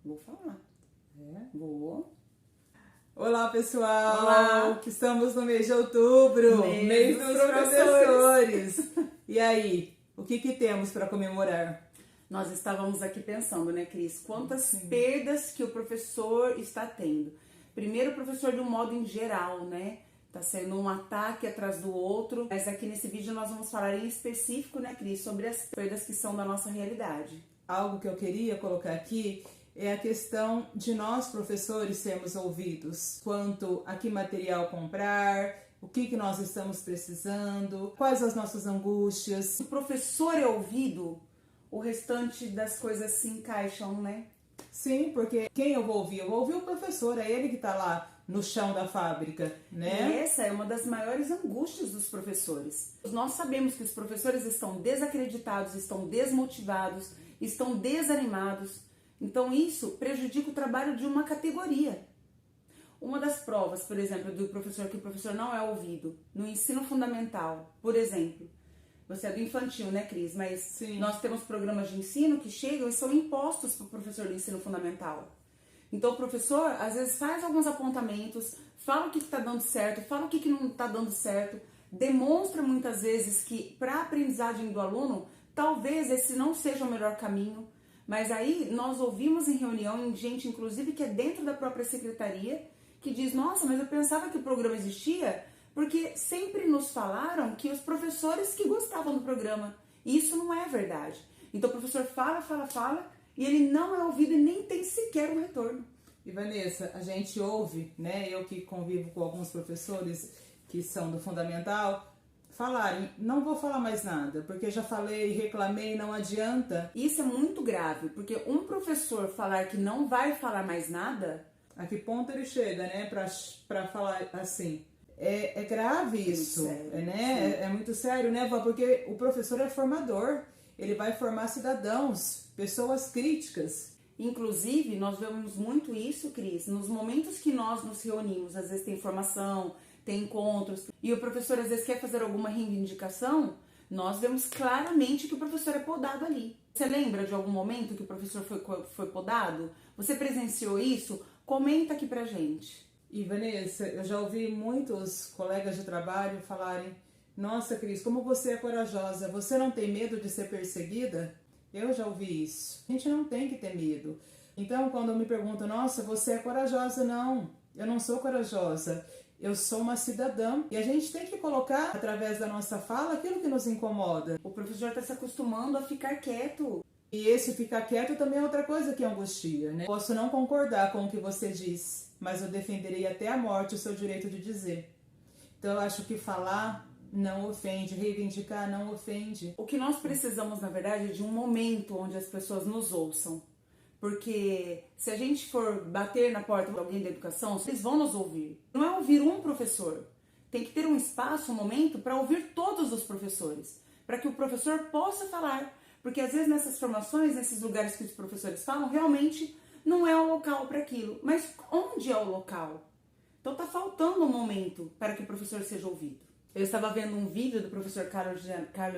Vou falar. É? Vou. Olá, pessoal! Olá! Estamos no mês de outubro, mês dos professores. E aí, o que temos para comemorar? Nós estávamos aqui pensando, né, Cris? Quantas perdas que o professor está tendo. Primeiro, o professor de um modo em geral, né? Tá sendo um ataque atrás do outro. Mas aqui nesse vídeo nós vamos falar em específico, né, Cris? Sobre as perdas que são da nossa realidade. Algo que eu queria colocar aqui é a questão de nós, professores, sermos ouvidos. Quanto a que material comprar, o que nós estamos precisando, quais as nossas angústias. Se o professor é ouvido, o restante das coisas se encaixam, né? Sim, porque quem eu vou ouvir? Eu vou ouvir o professor, é ele que está lá no chão da fábrica, né? E essa é uma das maiores angústias dos professores. Nós sabemos que os professores estão desacreditados, estão desmotivados, estão desanimados. Então isso prejudica o trabalho de uma categoria. Uma das provas, por exemplo, do professor, que o professor não é ouvido, no ensino fundamental, por exemplo, você é do infantil, né, Cris? Mas Sim. Nós temos programas de ensino que chegam e são impostos para o professor do ensino fundamental. Então o professor, às vezes, faz alguns apontamentos, fala o que está dando certo, fala o que não está dando certo, demonstra muitas vezes que para a aprendizagem do aluno, talvez esse não seja o melhor caminho. Mas aí nós ouvimos em reunião, em gente inclusive que é dentro da própria secretaria, que diz, nossa, mas eu pensava que o programa existia porque sempre nos falaram que os professores que gostavam do programa. E isso não é verdade. Então o professor fala, e ele não é ouvido e nem tem sequer um retorno. E Vanessa, a gente ouve, né, eu que convivo com alguns professores que são do fundamental, falarem, não vou falar mais nada, porque já falei, reclamei, não adianta. Isso é muito grave, porque um professor falar que não vai falar mais nada... A que ponto ele chega, né, pra falar assim? É grave isso, sério, né? É muito sério, né, Vó? Porque o professor é formador, ele vai formar cidadãos, pessoas críticas. Inclusive, nós vemos muito isso, Cris, nos momentos que nós nos reunimos, às vezes tem formação, tem encontros, e o professor às vezes quer fazer alguma reivindicação, nós vemos claramente que o professor é podado ali. Você lembra de algum momento que o professor foi podado? Você presenciou isso? Comenta aqui pra gente. E Vanessa, eu já ouvi muitos colegas de trabalho falarem, nossa, Cris, como você é corajosa, você não tem medo de ser perseguida? Eu já ouvi isso. A gente não tem que ter medo. Então, quando me perguntam, nossa, você é corajosa? Não, eu não sou corajosa. Eu sou uma cidadã. E a gente tem que colocar, através da nossa fala, aquilo que nos incomoda. O professor está se acostumando a ficar quieto. E esse ficar quieto também é outra coisa que angustia, né? Posso não concordar com o que você diz, mas eu defenderei até a morte o seu direito de dizer. Então, eu acho que falar não ofende, reivindicar não ofende. O que nós precisamos, na verdade, é de um momento onde as pessoas nos ouçam. Porque se a gente for bater na porta de alguém da educação, eles vão nos ouvir. Não é ouvir um professor. Tem que ter um espaço, um momento para ouvir todos os professores. Para que o professor possa falar. Porque às vezes nessas formações, nesses lugares que os professores falam, realmente não é o local para aquilo. Mas onde é o local? Então está faltando um momento para que o professor seja ouvido. Eu estava vendo um vídeo do professor Carlos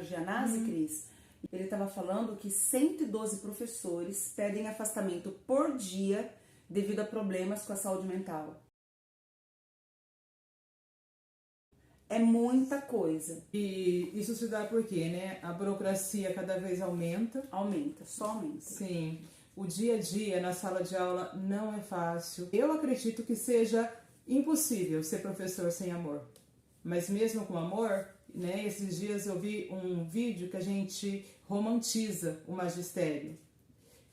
Gianazzi, Cris. Ele estava falando que 112 professores pedem afastamento por dia devido a problemas com a saúde mental. É muita coisa. E isso se dá por quê, né? A burocracia cada vez aumenta. Aumenta, só aumenta. Sim. O dia a dia na sala de aula não é fácil. Eu acredito que seja impossível ser professor sem amor. Mas mesmo com amor, né? Esses dias eu vi um vídeo que a gente romantiza o magistério.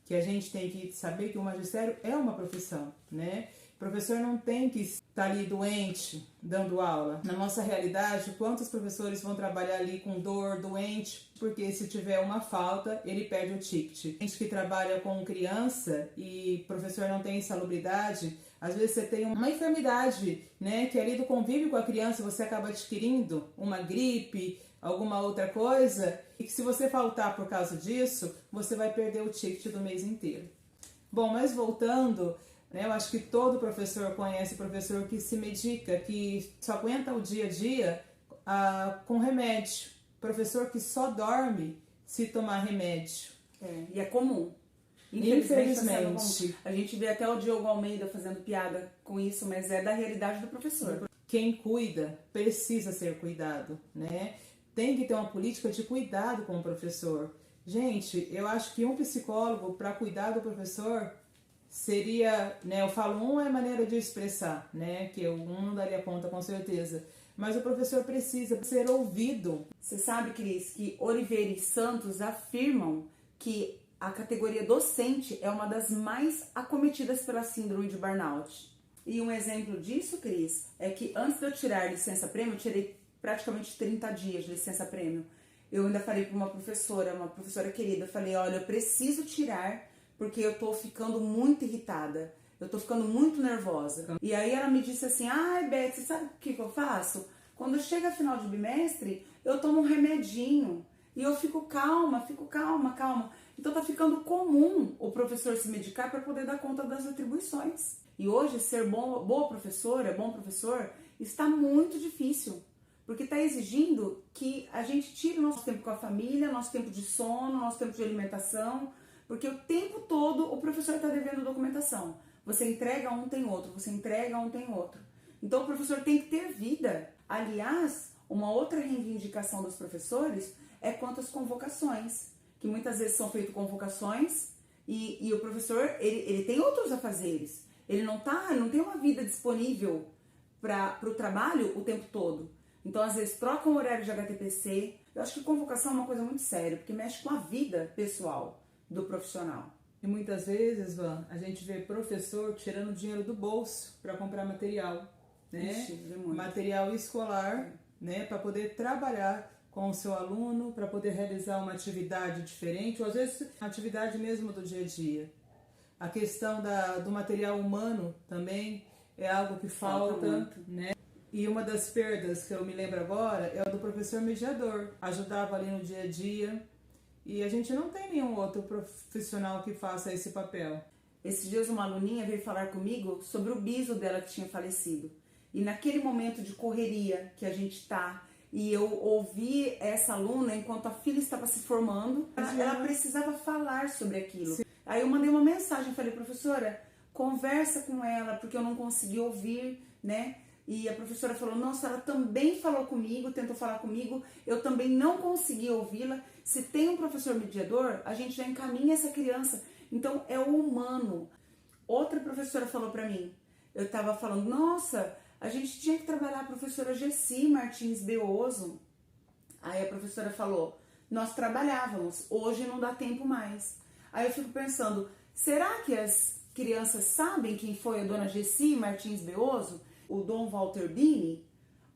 Que a gente tem que saber que o magistério é uma profissão, né? O professor não tem que estar ali doente, dando aula. Na nossa realidade, quantos professores vão trabalhar ali com dor, doente, porque se tiver uma falta, ele perde o ticket. Gente que trabalha com criança e professor não tem insalubridade, às vezes você tem uma enfermidade, né, que ali do convívio com a criança você acaba adquirindo uma gripe, alguma outra coisa, e que se você faltar por causa disso, você vai perder o ticket do mês inteiro. Bom, mas voltando, né, eu acho que todo professor conhece professor que se medica, que só aguenta o dia a dia com remédio. Professor que só dorme se tomar remédio. E é comum. Infelizmente. A gente vê até o Diogo Almeida fazendo piada com isso, mas é da realidade do professor. Quem cuida precisa ser cuidado, né? Tem que ter uma política de cuidado com o professor. Gente, eu acho que um psicólogo para cuidar do professor seria, né? Eu falo é maneira de expressar, né? Que não daria conta com certeza. Mas o professor precisa ser ouvido. Você sabe, Cris, que Oliveira e Santos afirmam que a categoria docente é uma das mais acometidas pela síndrome de burnout. E um exemplo disso, Cris, é que antes de eu tirar licença-prêmio, eu tirei praticamente 30 dias de licença-prêmio. Eu ainda falei para uma professora querida, eu falei, olha, eu preciso tirar porque eu tô ficando muito irritada, eu tô ficando muito nervosa. E aí ela me disse assim, ai, Beth, você sabe o que eu faço? Quando chega final de bimestre, eu tomo um remedinho e eu fico calma. Então tá ficando comum o professor se medicar para poder dar conta das atribuições. E hoje ser boa professora, bom professor, está muito difícil. Porque está exigindo que a gente tire o nosso tempo com a família, nosso tempo de sono, nosso tempo de alimentação, porque o tempo todo o professor está devendo documentação. Você entrega um, tem outro, você entrega um, tem outro. Então o professor tem que ter vida. Aliás, uma outra reivindicação dos professores é quanto às convocações, que muitas vezes são feitas convocações e o professor, ele tem outros afazeres. Ele não tem uma vida disponível para o trabalho o tempo todo. Então, às vezes, trocam o horário de HTPC. Eu acho que convocação é uma coisa muito séria, porque mexe com a vida pessoal do profissional. E muitas vezes, Van, a gente vê professor tirando dinheiro do bolso para comprar material, né? Ixi, material escolar, né? Para poder trabalhar com o seu aluno, para poder realizar uma atividade diferente, ou às vezes uma atividade mesmo do dia a dia. A questão do material humano também é algo que falta, né? E uma das perdas que eu me lembro agora é o do professor mediador. Ajudava ali no dia a dia. E a gente não tem nenhum outro profissional que faça esse papel. Esses dias uma aluninha veio falar comigo sobre o biso dela que tinha falecido. E naquele momento de correria que a gente tá, e eu ouvi essa aluna enquanto a filha estava se formando, ela precisava falar sobre aquilo. Sim. Aí eu mandei uma mensagem, falei, professora, conversa com ela, porque eu não consegui ouvir, né? E a professora falou, nossa, ela também falou comigo, tentou falar comigo, eu também não consegui ouvi-la. Se tem um professor mediador, a gente já encaminha essa criança. Então, é o humano. Outra professora falou pra mim, eu tava falando, nossa, a gente tinha que trabalhar a professora Gessi Martins Beoso. Aí a professora falou, nós trabalhávamos, hoje não dá tempo mais. Aí eu fico pensando, será que as crianças sabem quem foi a dona Gessi Martins Beoso? O Dom Walter Bini?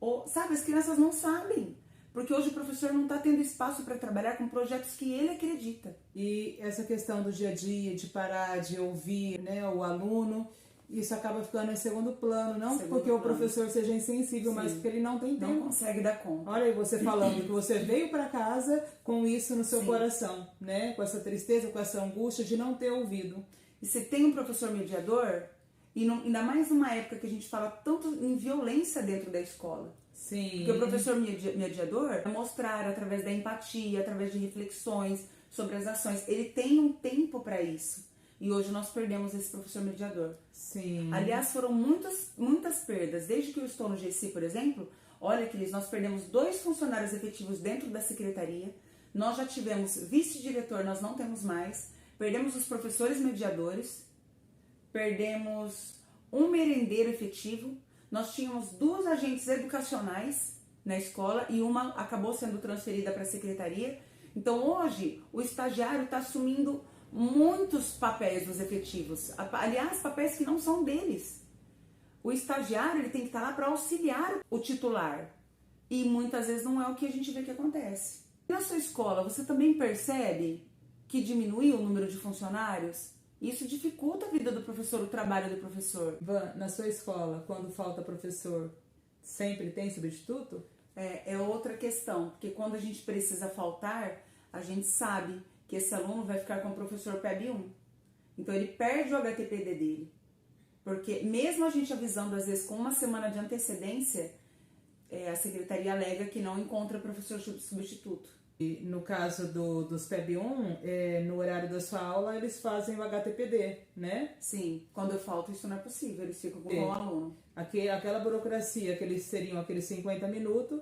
Ou, sabe, as crianças não sabem. Porque hoje o professor não está tendo espaço para trabalhar com projetos que ele acredita. E essa questão do dia a dia, de parar, de ouvir, né, o aluno, isso acaba ficando em segundo plano. Não porque o professor seja insensível, mas porque ele não tem tempo. Não consegue dar conta. Olha aí você falando que você veio para casa com isso no seu coração, né? Com essa tristeza, com essa angústia de não ter ouvido. E se tem um professor mediador, e não, ainda mais numa época que a gente fala tanto em violência dentro da escola. Sim. Porque o professor mediador é mostrar através da empatia, através de reflexões sobre as ações. Ele tem um tempo para isso. E hoje nós perdemos esse professor mediador. Sim. Aliás, foram muitas perdas. Desde que eu estou no GC, por exemplo, olha, Cris, nós perdemos 2 funcionários efetivos dentro da secretaria. Nós já tivemos vice-diretor, nós não temos mais. Perdemos os professores mediadores. Perdemos um merendeiro efetivo. Nós tínhamos 2 agentes educacionais na escola e uma acabou sendo transferida para a secretaria. Então hoje o estagiário está assumindo muitos papéis dos efetivos. Aliás, papéis que não são deles. O estagiário ele tem que estar lá para auxiliar o titular. E muitas vezes não é o que a gente vê que acontece. Na sua escola, você também percebe que diminuiu o número de funcionários? Isso dificulta a vida do professor, o trabalho do professor. Van, na sua escola, quando falta professor, sempre tem substituto? É outra questão, porque quando a gente precisa faltar, a gente sabe que esse aluno vai ficar com o professor PEB 1. Então ele perde o HTPD dele. Porque mesmo a gente avisando, às vezes, com uma semana de antecedência, a secretaria alega que não encontra professor substituto. E no caso dos PEB1, no horário da sua aula, eles fazem o HTPD, né? Sim, quando eu falto isso não é possível, eles ficam com o aluno. Aquela burocracia que eles seriam aqueles 50 minutos,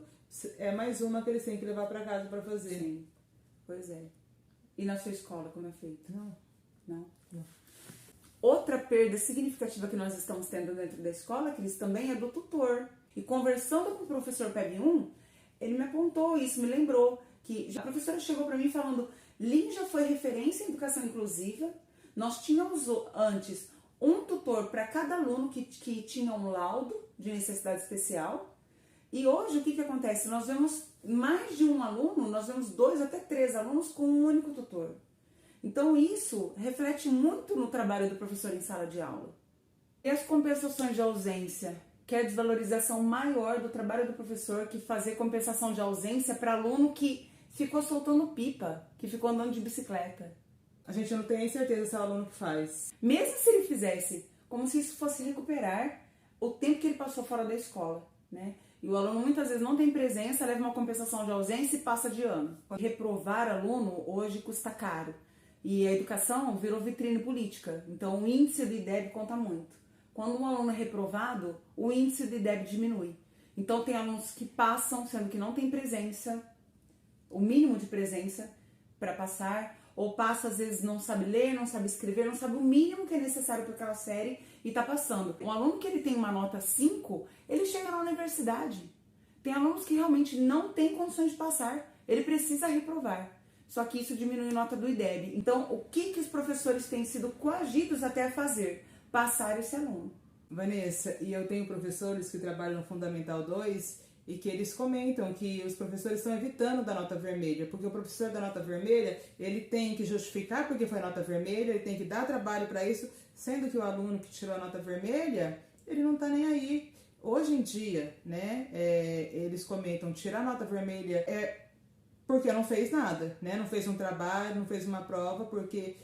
é mais uma que eles têm que levar para casa para fazer. Sim, pois é. E na sua escola, como é feito? Não. Não? Não. Outra perda significativa que nós estamos tendo dentro da escola, Cris, também é do tutor. E conversando com o professor PEB1, ele me apontou isso, me lembrou que a professora chegou para mim falando: Lin já foi referência em educação inclusiva, nós tínhamos antes um tutor para cada aluno que tinha um laudo de necessidade especial, e hoje o que acontece? Nós vemos mais de um aluno, nós vemos 2 até 3 alunos com um único tutor. Então isso reflete muito no trabalho do professor em sala de aula. E as compensações de ausência, que é a desvalorização maior do trabalho do professor, que fazer compensação de ausência para aluno que ficou soltando pipa, que ficou andando de bicicleta. A gente não tem nem certeza se é o aluno que faz. Mesmo se ele fizesse, como se isso fosse recuperar o tempo que ele passou fora da escola, né? E o aluno muitas vezes não tem presença, leva uma compensação de ausência e passa de ano. Reprovar aluno hoje custa caro. E a educação virou vitrine política. Então o índice do IDEB conta muito. Quando um aluno é reprovado, o índice do IDEB diminui. Então tem alunos que passam, sendo que não tem presença, o mínimo de presença para passar, ou passa às vezes não sabe ler, não sabe escrever, não sabe o mínimo que é necessário para aquela série e está passando. Um aluno que ele tem uma nota 5, ele chega na universidade. Tem alunos que realmente não têm condições de passar, ele precisa reprovar. Só que isso diminui a nota do IDEB. Então, o que os professores têm sido coagidos até a fazer? Passar esse aluno. Vanessa, e eu tenho professores que trabalham no Fundamental 2 e que eles comentam que os professores estão evitando da nota vermelha, porque o professor da nota vermelha, ele tem que justificar porque foi nota vermelha, ele tem que dar trabalho para isso, sendo que o aluno que tirou a nota vermelha, ele não está nem aí. Hoje em dia, né, eles comentam, tirar a nota vermelha é porque não fez nada, né, não fez um trabalho, não fez uma prova, porque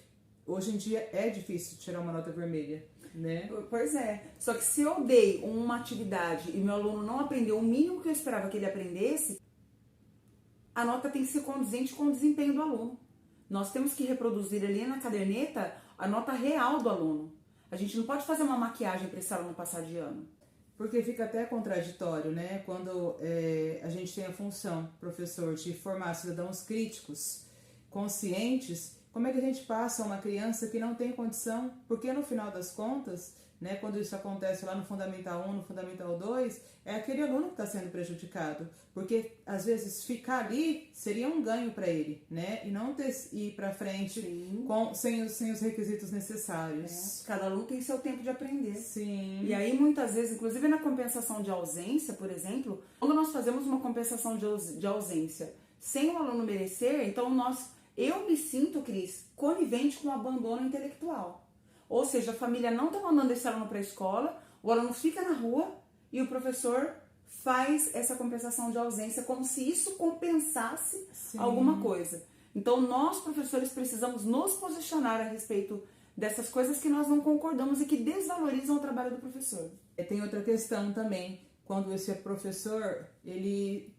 hoje em dia é difícil tirar uma nota vermelha. Né? Pois é, só que se eu dei uma atividade e meu aluno não aprendeu o mínimo que eu esperava que ele aprendesse, a nota tem que ser condizente com o desempenho do aluno. Nós temos que reproduzir ali na caderneta a nota real do aluno. A gente não pode fazer uma maquiagem para esse aluno passar de ano. Porque fica até contraditório, né? Quando a gente tem a função, professor, de formar cidadãos críticos, conscientes. Como é que a gente passa uma criança que não tem condição? Porque no final das contas, né, quando isso acontece lá no Fundamental 1, no Fundamental 2, é aquele aluno que está sendo prejudicado. Porque, às vezes, ficar ali seria um ganho para ele, né? E não ir para frente sem os requisitos necessários. Cada aluno tem seu tempo de aprender. Sim. E aí, muitas vezes, inclusive na compensação de ausência, por exemplo, quando nós fazemos uma compensação de ausência sem o aluno merecer, então eu me sinto, Cris, conivente com o abandono intelectual. Ou seja, a família não está mandando esse aluno para a escola, o aluno fica na rua e o professor faz essa compensação de ausência como se isso compensasse alguma coisa. Então, nós, professores, precisamos nos posicionar a respeito dessas coisas que nós não concordamos e que desvalorizam o trabalho do professor. Tem outra questão também, quando esse professor ele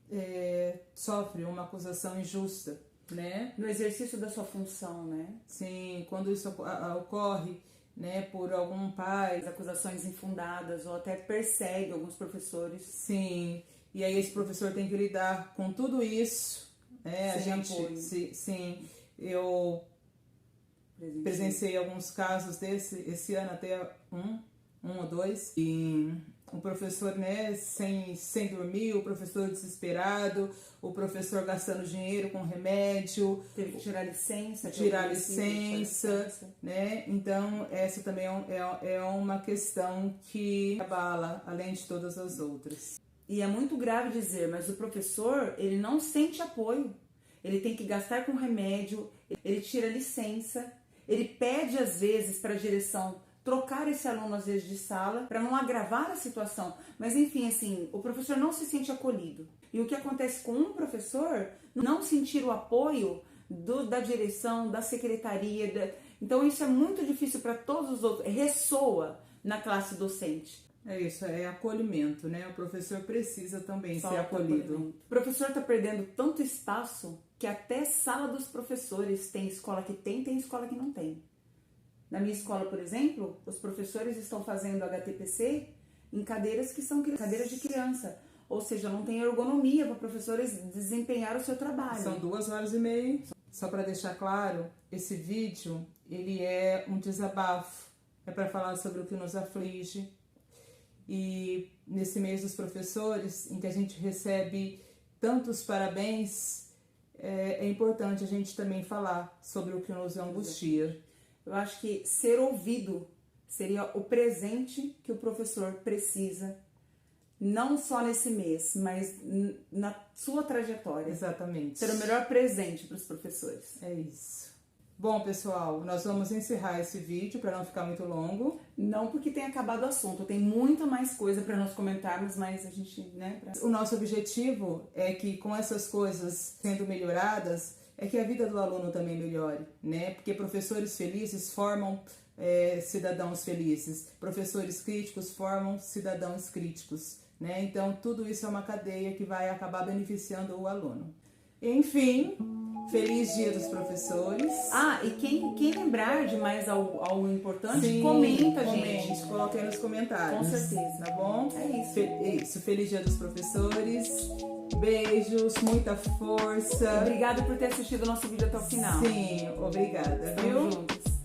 sofre uma acusação injusta, né? No exercício da sua função, né? Sim, quando isso ocorre, né, por algum pai, acusações infundadas ou até persegue alguns professores. Sim, e aí esse professor tem que lidar com tudo isso, né? Sem apoio. Sim, eu presenciei alguns casos esse ano até um ou dois, e o professor, né, sem dormir, o professor desesperado, o professor gastando dinheiro com remédio. Teve que tirar licença. Né? Então, essa também é uma questão que abala, além de todas as outras. E é muito grave dizer, mas o professor, ele não sente apoio. Ele tem que gastar com remédio, ele tira licença, ele pede às vezes para a direção trocar esse aluno às vezes de sala para não agravar a situação. Mas enfim, assim, o professor não se sente acolhido. E o que acontece com um professor, não sentir o apoio da direção, da secretaria. Então isso é muito difícil para todos os outros. Ressoa na classe docente. É isso, é acolhimento, né? O professor precisa também ser acolhido. O professor está perdendo tanto espaço que até sala dos professores tem escola que tem escola que não tem. Na minha escola, por exemplo, os professores estão fazendo HTPC em cadeiras que são cadeiras de criança. Ou seja, não tem ergonomia para professores desempenhar o seu trabalho. São 2h30. Só para deixar claro, esse vídeo, ele é um desabafo. É para falar sobre o que nos aflige. E nesse mês dos professores, em que a gente recebe tantos parabéns, é importante a gente também falar sobre o que nos angustia. Eu acho que ser ouvido seria o presente que o professor precisa, não só nesse mês, mas na sua trajetória. Exatamente. Ser o melhor presente para os professores. É isso. Bom, pessoal, nós vamos encerrar esse vídeo para não ficar muito longo. Não porque tenha acabado o assunto, tem muito mais coisa para nós comentarmos, mas a gente, O nosso objetivo é que com essas coisas sendo melhoradas, é que a vida do aluno também melhore, né? Porque professores felizes formam cidadãos felizes, professores críticos formam cidadãos críticos, né? Então, tudo isso é uma cadeia que vai acabar beneficiando o aluno. Enfim, feliz Dia dos Professores. E quem lembrar de mais algo importante, Sim, comenta, gente. Coloque aí nos comentários. Com certeza. Tá bom? É isso. Isso. Feliz Dia dos Professores. Beijos, muita força. Obrigada por ter assistido o nosso vídeo até o final. Sim, obrigada, Estamos viu? juntos.